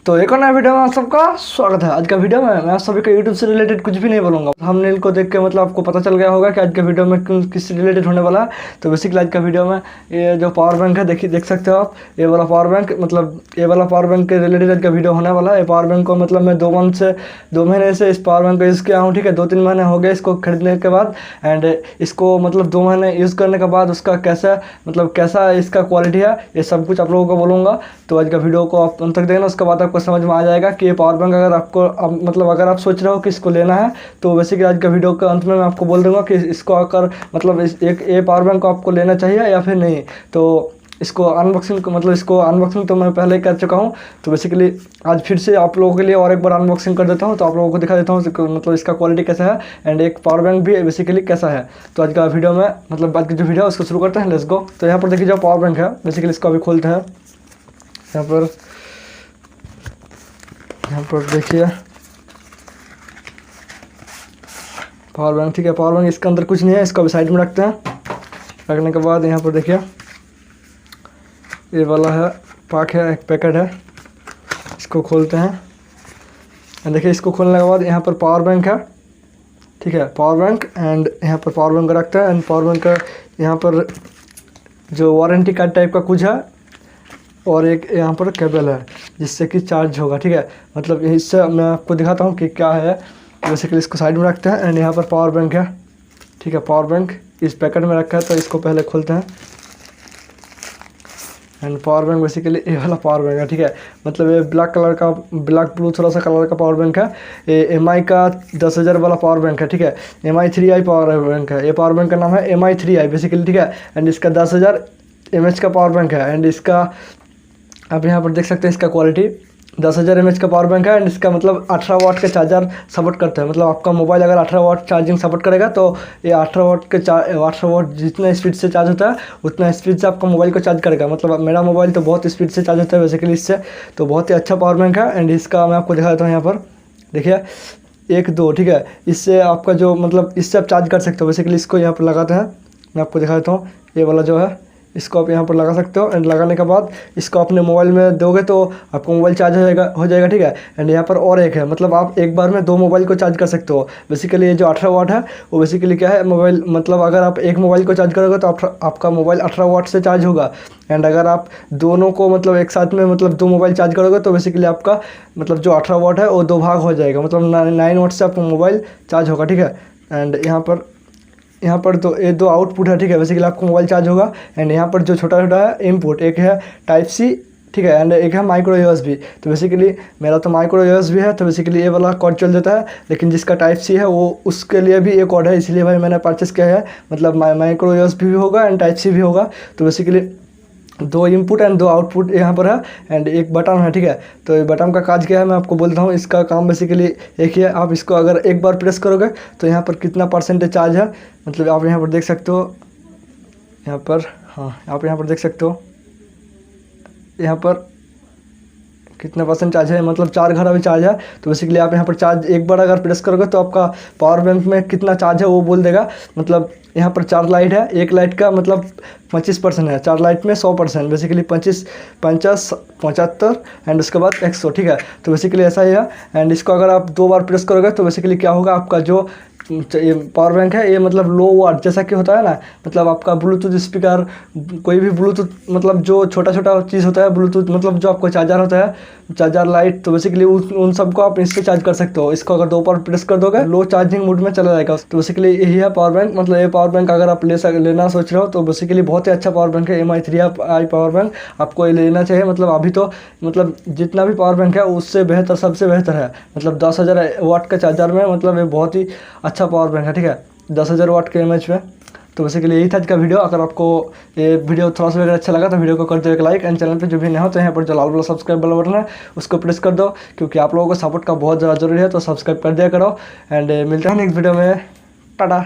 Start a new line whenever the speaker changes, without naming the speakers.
तो एक और नया वीडियो में आप सबका स्वागत है। आज का वीडियो में मैं आप सभी को यूट्यूब से रिलेटेड कुछ भी नहीं बोलूँगा। थंबनेल को देख के मतलब आपको पता चल गया होगा कि आज का वीडियो में किस रिलेटेड होने वाला है। तो बेसिकली आज का वीडियो में ये जो पावर बैंक है देख सकते हो आप, ये वाला पावर बैंक मतलब ये वाला पावर बैंक के रिलेटेड आज का वीडियो होने वाला है। ये पावर बैंक को मतलब मैं 2 महीने से इस पावर बैंक को यूज़ किया हूँ, ठीक है। 2-3 महीने हो गए इसको खरीदने के बाद एंड इसको मतलब 2 महीने यूज़ करने के बाद उसका कैसा इसका क्वालिटी है ये सब कुछ आप लोगों को बोलूँगा। तो आज का वीडियो को आप अंत तक देखना, उसके बाद आपको समझ में आ जाएगा कि ये पावर बैंक अगर आप सोच रहे हो कि इसको लेना है तो बेसिकली आज का वीडियो के अंत में मैं आपको बोल दूंगा कि इसको अगर मतलब ये पावर बैंक को आपको लेना चाहिए या फिर नहीं। तो इसको अनबॉक्सिंग तो मैं पहले ही कर चुका हूँ। तो बेसिकली आज फिर से आप लोगों के लिए और एक बार अनबॉक्सिंग कर देता हूँ, तो आप लोगों को दिखा देता हूँ मतलब इसका क्वालिटी कैसा है एंड एक पावर बैंक भी बेसिकली कैसा है। तो आज का वीडियो में मतलब आज की जो वीडियो है उसको शुरू करते हैं, लेट्स गो। तो यहाँ पर देखिए जो पावर बैंक है बेसिकली इसको अभी खोलते हैं। यहाँ पर देखिए पावर बैंक, ठीक है। पावर बैंक इसके अंदर कुछ नहीं है, इसको अभी साइड में रखते हैं। रखने के बाद यहाँ पर देखिए ये वाला है एक पैकेट है, इसको खोलते हैं। देखिए इसको खोलने के बाद यहाँ पर पावर बैंक है, ठीक है। पावर बैंक एंड यहाँ पर पावर बैंक रखते हैं एंड पावर बैंक का यहाँ पर जो वारंटी कार्ड टाइप का कुछ है और एक यहाँ पर केबल है जिससे कि चार्ज होगा, ठीक है। मतलब इससे मैं आपको दिखाता हूँ कि क्या है। बेसिकली इसको साइड में रखते हैं एंड यहाँ पर पावर बैंक है, ठीक है। पावर बैंक इस पैकेट में रखा है तो इसको पहले खोलते हैं एंड पावर बैंक बेसिकली ये वाला पावर बैंक है, ठीक है। मतलब ये ब्लैक ब्लू थोड़ा सा कलर का पावर बैंक है। ये MI का 10,000 वाला पावर बैंक है, ठीक है। MI 3i पावर बैंक है। ये पावर बैंक का नाम है MI 3i बेसिकली, ठीक है। एंड इसका 10,000 mAh का पावर बैंक है एंड इसका आप यहाँ पर देख सकते हैं इसका क्वालिटी 10,000 mAh का पावर बैंक है एंड इसका मतलब 18 वाट का चार्जर सपोर्ट करता है। मतलब आपका मोबाइल अगर 18 वाट चार्जिंग सपोर्ट करेगा तो ये 18 वाट जितना स्पीड से चार्ज होता है उतना स्पीड से आपका मोबाइल को चार्ज करेगा। मतलब मेरा मोबाइल तो बहुत स्पीड से चार्ज होता है बेसिकली इससे, तो बहुत ही अच्छा पावर बैंक है। एंड इसका मैं आपको दिखा देता हूँ, यहाँ पर देखिए 1-2, ठीक है। इससे आपका जो मतलब इससे आप चार्ज कर सकते हो। बेसिकली इसको यहाँ पर लगाते हैं, मैं आपको दिखा देता हूँ। ये वाला जो है इसको आप यहाँ पर लगा सकते हो एंड लगाने के बाद इसको अपने मोबाइल में दोगे तो आपका मोबाइल चार्ज हो जाएगा, ठीक है। एंड यहाँ पर और एक है, मतलब आप एक बार में 2 मोबाइल को चार्ज कर सकते हो। बेसिकली ये जो 18 वाट है वो बेसिकली क्या है, मोबाइल मतलब अगर आप एक मोबाइल को चार्ज करोगे तो आपका मोबाइल 18 वाट से चार्ज होगा। एंड अगर आप दोनों को मतलब एक साथ में मतलब 2 मोबाइल चार्ज करोगे तो बेसिकली आपका मतलब जो 18 वाट है वो 2 भाग हो जाएगा, मतलब 9 वाट से आपका मोबाइल चार्ज होगा, ठीक है। एंड यहाँ पर तो ये 2 आउटपुट है, ठीक है। बेसिकली आपको मोबाइल चार्ज होगा एंड यहाँ पर जो छोटा है इनपुट, एक है टाइप सी, ठीक है, एंड एक है माइक्रो USB। तो बेसिकली मेरा तो माइक्रो USB है तो बेसिकली ये वाला कोड चल जाता है, लेकिन जिसका टाइप सी है वो उसके लिए भी ये कोड है, इसलिए भाई मैंने परचेस किया है। मतलब माइक्रो USB भी होगा एंड टाइप सी भी होगा। तो बेसिकली 2 इनपुट एंड 2 आउटपुट यहाँ पर है एंड एक बटन है, ठीक है। तो ये बटन का काज क्या है मैं आपको बोलता हूँ। इसका काम बेसिकली एक ही है, आप इसको अगर एक बार प्रेस करोगे तो यहाँ पर कितना % चार्ज है मतलब आप यहाँ पर देख सकते हो। यहाँ पर हाँ, आप यहाँ पर देख सकते हो यहाँ पर कितना % चार्ज है, मतलब 4 घर अभी चार्ज है। तो बेसिकली आप यहाँ पर चार्ज एक बार अगर प्रेस करोगे तो आपका पावर बैंक में कितना चार्ज है वो बोल देगा। मतलब यहाँ पर 4 लाइट है, एक लाइट का मतलब 25% है, 4 लाइट में 100%, बेसिकली 25, 50, 75 एंड उसके बाद 100, ठीक है। तो बेसिकली ऐसा ही है। एंड इसको अगर आप 2 बार प्रेस करोगे तो बेसिकली क्या होगा, आपका जो ये पावर बैंक है ये मतलब लो वाट जैसा कि होता है ना, मतलब आपका ब्लूटूथ स्पीकर, कोई भी ब्लूटूथ मतलब जो छोटा चीज़ होता है ब्लूटूथ, मतलब जो आपको चार्जर होता है, चार्जर लाइट, तो बेसिकली उन सबको आप इससे चार्ज कर सकते हो। इसको अगर 2 बार प्रेस कर दोगे लो चार्जिंग मोड में चला जाएगा। तो बेसिकली यही है पावर बैंक। मतलब ये पावर बैंक अगर आप लेना सोच रहे हो तो बेसिकली बहुत ही अच्छा पावर बैंक है। MI 3i पावर बैंक आपको ये लेना चाहिए। मतलब अभी तो मतलब जितना भी पावर बैंक है उससे बेहतर, सबसे बेहतर है। मतलब 10,000 वाट का चार्जर में मतलब ये बहुत ही अच्छा पावर बैंक है, ठीक है। 10,000 वाट के mAh में। तो बेसिकली यही था आज का वीडियो। अगर आपको ये वीडियो थोड़ा सा अगर अच्छा लगा तो वीडियो को कर दो एक लाइक एंड चैनल पे जो भी नया हो तो यहाँ पर जो लाल वाला सब्सक्राइब वाला बटन है उसको प्रेस कर दो, क्योंकि आप लोगों को सपोर्ट का बहुत ज़्यादा जरूरी है। तो सब्सक्राइब कर दिया करो एंड मिलते हैं नेक्स्ट वीडियो में। टाटा।